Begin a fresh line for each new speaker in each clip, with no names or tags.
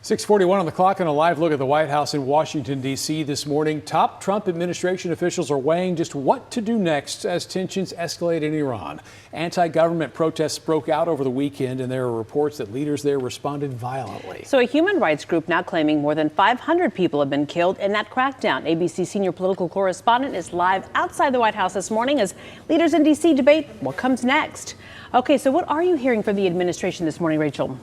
6:41 on the clock and a live look at the White House in Washington, D.C. this morning. Top Trump administration officials are weighing just what to do next as tensions escalate in Iran. Anti-government protests broke out over the weekend, and there are reports that leaders there responded violently.
So a human rights group now claiming more than 500 people have been killed in that crackdown. ABC senior political correspondent is live outside the White House this morning as leaders in D.C. debate what comes next. Okay, so what are you hearing from the administration this morning, Rachel?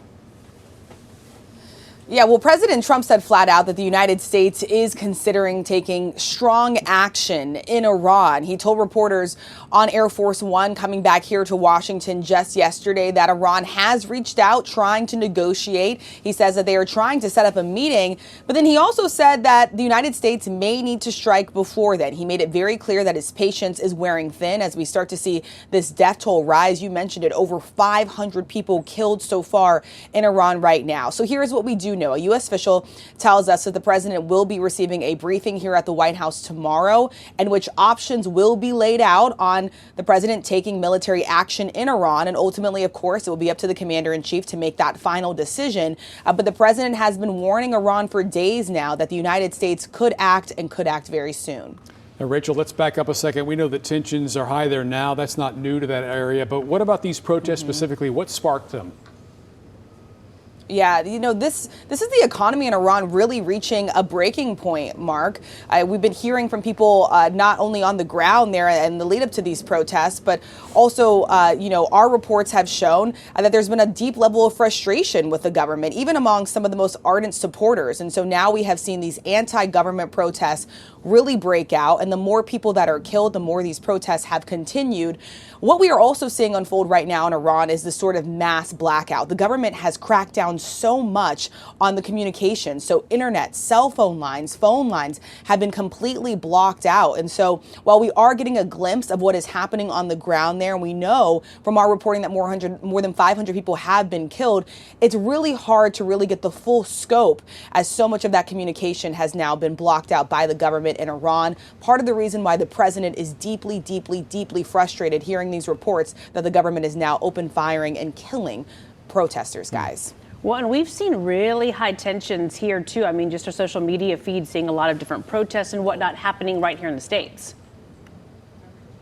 Yeah, well, President Trump said flat out that the United States is considering taking strong action in Iran. He told reporters on Air Force One coming back here to Washington just yesterday that Iran has reached out trying to negotiate. He says that they are trying to set up a meeting, but then he also said that the United States may need to strike before then. He made it very clear that his patience is wearing thin as we start to see this death toll rise. You mentioned it, over 500 people killed so far in Iran right now. So here's what we do know. A U.S. official tells us that the president will be receiving a briefing here at the White House tomorrow, in which options will be laid out on the president taking military action in Iran. And ultimately, of course, it will be up to the commander-in-chief to make that final decision. But the president has been warning Iran for days now that the United States could act and could act very soon.
Now, Rachel, let's back up a second. We know that tensions are high there now. That's not new to that area. But what about these protests specifically? What sparked them?
Yeah, you know, this is the economy in Iran really reaching a breaking point, Mark. We've been hearing from people not only on the ground there and the lead up to these protests, but also, our reports have shown that there's been a deep level of frustration with the government, even among some of the most ardent supporters. And so now we have seen these anti-government protests really break out. And the more people that are killed, the more these protests have continued. What we are also seeing unfold right now in Iran is this sort of mass blackout. The government has cracked down so much on the communication. So internet, cell phone lines, phone lines have been completely blocked out. And so while we are getting a glimpse of what is happening on the ground there, and we know from our reporting that more than 500 people have been killed, it's really hard to really get the full scope as so much of that communication has now been blocked out by the government in Iran. Part of the reason why the president is deeply, deeply, deeply frustrated hearing these reports that the government is now open firing and killing protesters, guys.
Well, and we've seen really high tensions here, too. I mean, just our social media feed seeing a lot of different protests and whatnot happening right here in the States.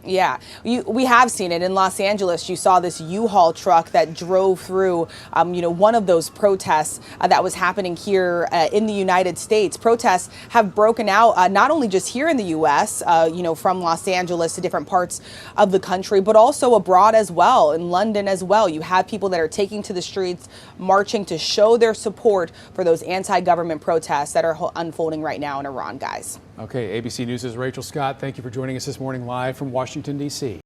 Yeah, we have seen it in Los Angeles. You saw this U-Haul truck that drove through, one of those protests that was happening here in the United States. Protests have broken out not only just here in the U.S., from Los Angeles to different parts of the country, but also abroad as well, in London as well. You have people that are taking to the streets, marching to show their support for those anti-government protests that are unfolding right now in Iran, guys.
Okay, ABC News' Rachel Scott, thank you for joining us this morning live from Washington, D.C.